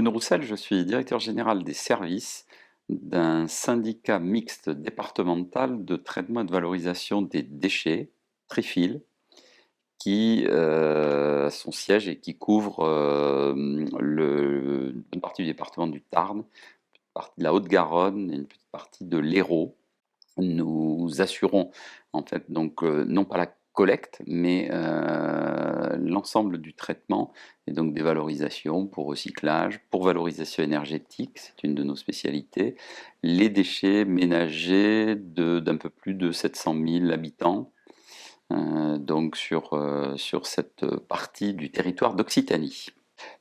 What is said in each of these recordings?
Bruno Roussel, je suis directeur général des services d'un syndicat mixte départemental de traitement et de valorisation des déchets, Trifil, qui a son siège et qui couvre une partie du département du Tarn, une partie de la Haute-Garonne et une petite partie de l'Hérault. Nous assurons en fait donc non pas la collecte, mais l'ensemble du traitement et donc des valorisations pour recyclage, pour valorisation énergétique, c'est une de nos spécialités, les déchets ménagers d'un peu plus de 700 000 habitants, donc sur cette partie du territoire d'Occitanie.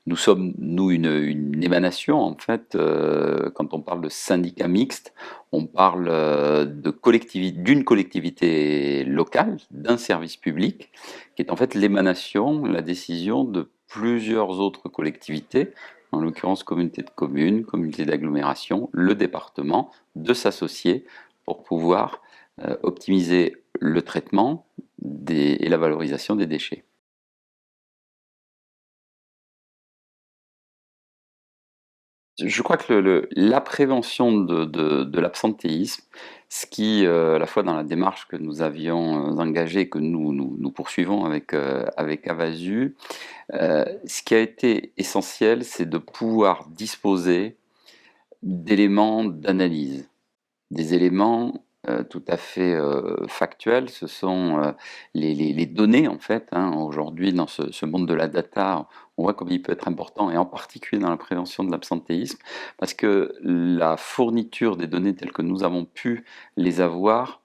Nous sommes, nous, une émanation, en fait, quand on parle de syndicat mixte, on parle d'une collectivité locale, d'un service public, qui est en fait l'émanation, la décision de plusieurs autres collectivités, en l'occurrence communauté de communes, communauté d'agglomération, le département, de s'associer pour pouvoir optimiser le traitement et la valorisation des déchets. Je crois que la prévention de l'absentéisme, ce qui, à la fois dans la démarche que nous avions engagée, que nous poursuivons avec Avazu, ce qui a été essentiel, c'est de pouvoir disposer d'éléments d'analyse, des éléments tout à fait factuels. Ce sont les données, en fait, hein. Aujourd'hui, dans ce monde de la data, on voit comme il peut être important, et en particulier dans la prévention de l'absentéisme, parce que la fourniture des données telles que nous avons pu les avoir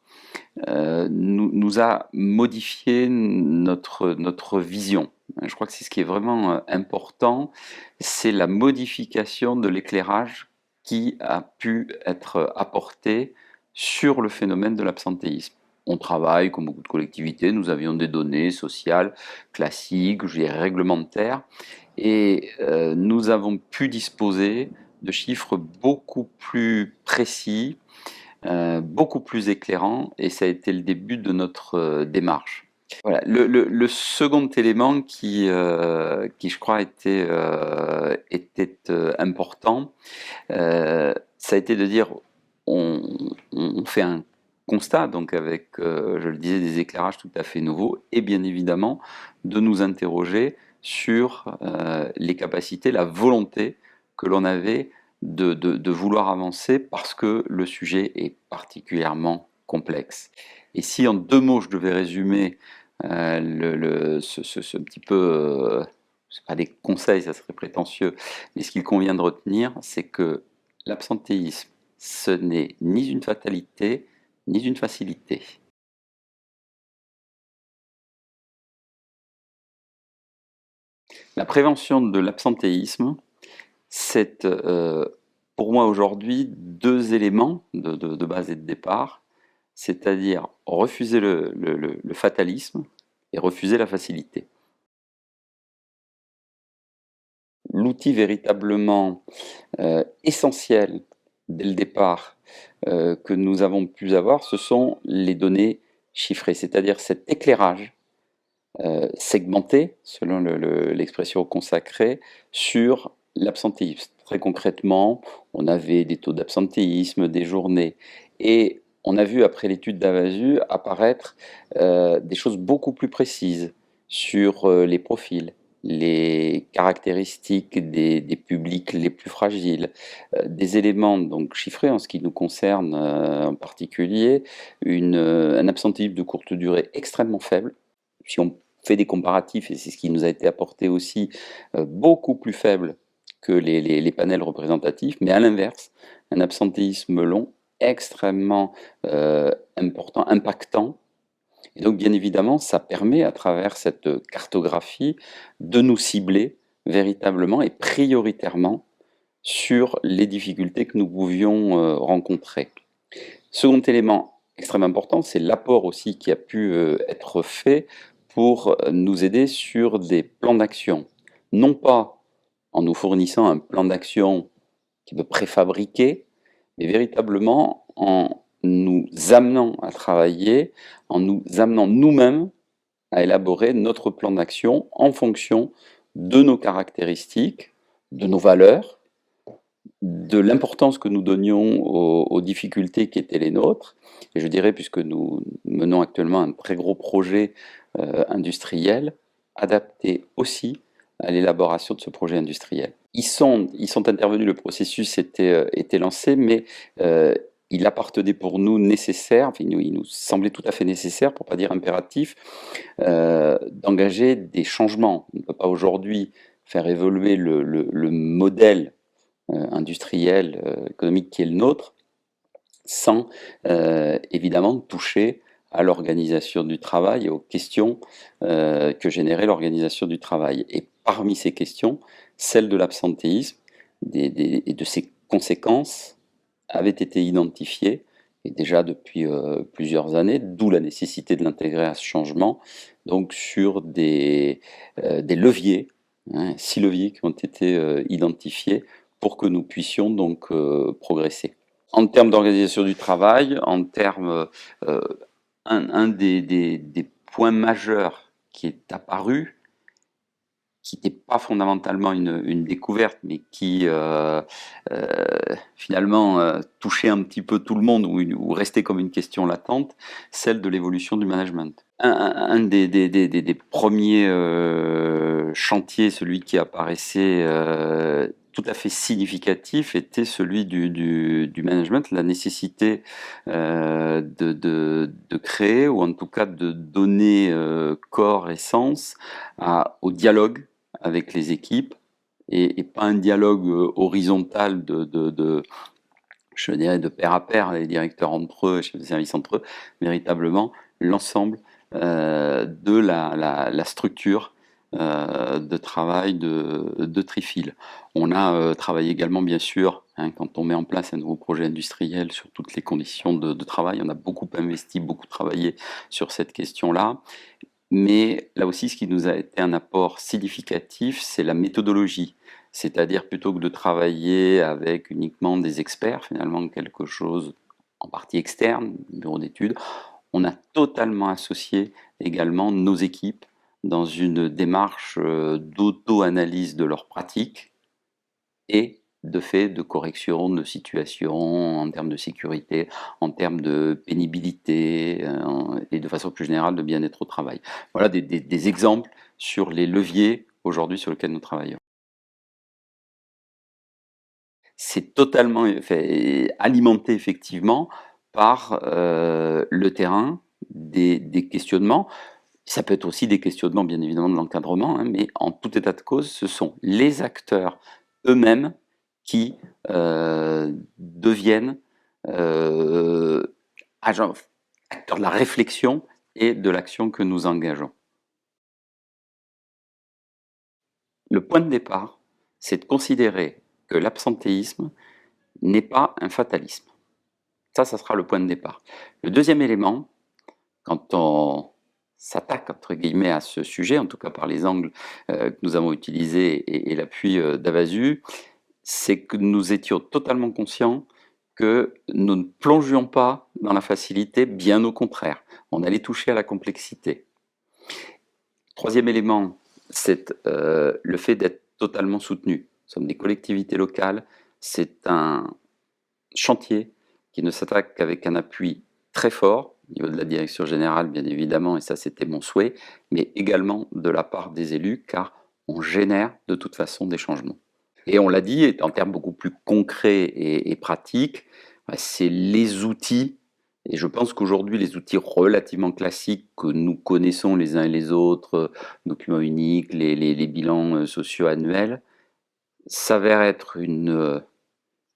nous a modifié notre vision. Je crois que c'est ce qui est vraiment important, c'est la modification de l'éclairage qui a pu être apporté sur le phénomène de l'absentéisme. On travaille, comme beaucoup de collectivités, nous avions des données sociales classiques, je dirais réglementaires, et nous avons pu disposer de chiffres beaucoup plus précis, beaucoup plus éclairants, et ça a été le début de notre démarche. Voilà. Le second élément qui je crois était important, ça a été de dire on fait un constat, donc avec, je le disais, des éclairages tout à fait nouveaux, et bien évidemment de nous interroger sur les capacités, la volonté que l'on avait de vouloir avancer parce que le sujet est particulièrement complexe. Et si en deux mots je devais résumer ce petit peu, c'est pas des conseils, ça serait prétentieux, mais ce qu'il convient de retenir, c'est que l'absentéisme, ce n'est ni une fatalité, ni une facilité. La prévention de l'absentéisme, c'est pour moi aujourd'hui deux éléments de base et de départ, c'est-à-dire refuser le fatalisme et refuser la facilité. L'outil véritablement essentiel dès le départ que nous avons pu avoir, ce sont les données chiffrées, c'est-à-dire cet éclairage segmenté, selon l'expression consacrée, sur l'absentéisme. Très concrètement, on avait des taux d'absentéisme, des journées, et on a vu après l'étude d'Avazu apparaître des choses beaucoup plus précises sur les profils, les caractéristiques des publics les plus fragiles, des éléments donc chiffrés en ce qui nous concerne en particulier, un absentéisme de courte durée extrêmement faible. Si on fait des comparatifs, et c'est ce qui nous a été apporté aussi, beaucoup plus faible que les panels représentatifs, mais à l'inverse, un absentéisme long extrêmement important, impactant, et donc bien évidemment, ça permet à travers cette cartographie de nous cibler véritablement et prioritairement sur les difficultés que nous pouvions rencontrer. Second élément extrêmement important, c'est l'apport aussi qui a pu être fait pour nous aider sur des plans d'action. Non pas en nous fournissant un plan d'action qui peut préfabriquer, mais véritablement en nous amenant à travailler, en nous amenant nous-mêmes à élaborer notre plan d'action en fonction de nos caractéristiques, de nos valeurs, de l'importance que nous donnions aux difficultés qui étaient les nôtres. Et je dirais, puisque nous menons actuellement un très gros projet industriel, adapté aussi à l'élaboration de ce projet industriel. Ils sont intervenus, le processus était lancé, mais euh, il appartenait pour nous nécessaire, enfin, il nous semblait tout à fait nécessaire, pour ne pas dire impératif, d'engager des changements. On ne peut pas aujourd'hui faire évoluer le modèle industriel, économique qui est le nôtre, sans évidemment toucher à l'organisation du travail et aux questions que générait l'organisation du travail. Et parmi ces questions, celle de l'absentéisme et de ses conséquences avait été identifiée, et déjà depuis plusieurs années, d'où la nécessité de l'intégrer à ce changement, donc sur des leviers, hein, 6 leviers qui ont été identifiés pour que nous puissions donc progresser. En termes d'organisation du travail, en termes, euh, un des points majeurs qui est apparu, qui n'était pas fondamentalement une découverte, mais qui euh, finalement touchait un petit peu tout le monde ou restait comme une question latente, celle de l'évolution du management. Un des premiers chantiers, celui qui apparaissait tout à fait significatif, était celui du management, la nécessité de créer, ou en tout cas de donner corps et sens au dialogue avec les équipes, et pas un dialogue horizontal je dirais, de pair à pair, les directeurs entre eux, les chefs de service entre eux, véritablement l'ensemble de la structure de travail de Trifil. On a travaillé également, bien sûr, hein, quand on met en place un nouveau projet industriel, sur toutes les conditions de travail. On a beaucoup investi, beaucoup travaillé sur cette question-là. Mais là aussi, ce qui nous a été un apport significatif, c'est la méthodologie. C'est-à-dire, plutôt que de travailler avec uniquement des experts, finalement quelque chose en partie externe, bureau d'études, on a totalement associé également nos équipes dans une démarche d'auto-analyse de leurs pratiques et de fait de correction de situation en termes de sécurité, en termes de pénibilité et de façon plus générale de bien-être au travail. Voilà des exemples sur les leviers aujourd'hui sur lesquels nous travaillons. C'est totalement alimenté effectivement par le terrain, des questionnements. Ça peut être aussi des questionnements, bien évidemment, de l'encadrement, hein, mais en tout état de cause, ce sont les acteurs eux-mêmes qui deviennent euh, agents, acteurs de la réflexion et de l'action que nous engageons. Le point de départ, c'est de considérer que l'absentéisme n'est pas un fatalisme. Ça sera le point de départ. Le deuxième élément, quand on s'attaque entre guillemets à ce sujet, en tout cas par les angles que nous avons utilisés et l'appui d'Avazu, c'est que nous étions totalement conscients que nous ne plongions pas dans la facilité, bien au contraire. On allait toucher à la complexité. Troisième élément, c'est le fait d'être totalement soutenu. Nous sommes des collectivités locales, c'est un chantier qui ne s'attaque qu'avec un appui très fort, au niveau de la direction générale bien évidemment, et ça c'était mon souhait, mais également de la part des élus, car on génère de toute façon des changements. Et on l'a dit, en termes beaucoup plus concrets et pratiques, c'est les outils, et je pense qu'aujourd'hui les outils relativement classiques que nous connaissons les uns et les autres, documents uniques, les bilans sociaux annuels, s'avèrent être une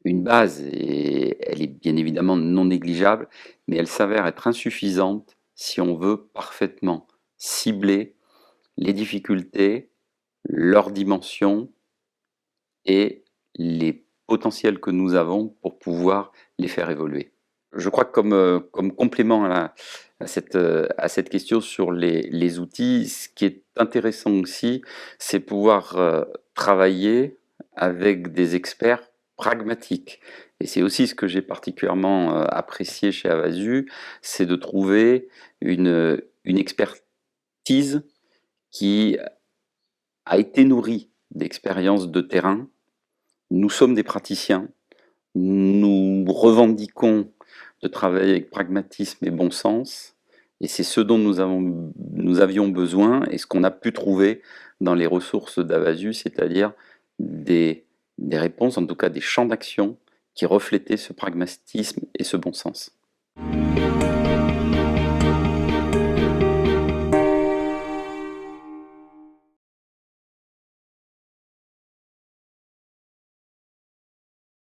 base, et elle est bien évidemment non négligeable, mais elle s'avère être insuffisante si on veut parfaitement cibler les difficultés, leurs dimensions et les potentiels que nous avons pour pouvoir les faire évoluer. Je crois que comme complément à cette question sur les outils, ce qui est intéressant aussi, c'est pouvoir travailler avec des experts pragmatiques. Et c'est aussi ce que j'ai particulièrement apprécié chez Avazu, c'est de trouver une expertise qui a été nourrie d'expériences de terrain, Nous sommes des praticiens, nous revendiquons de travailler avec pragmatisme et bon sens, et c'est ce dont nous avions besoin et ce qu'on a pu trouver dans les ressources d'Avazu, c'est-à-dire des des réponses, en tout cas des champs d'action qui reflétaient ce pragmatisme et ce bon sens.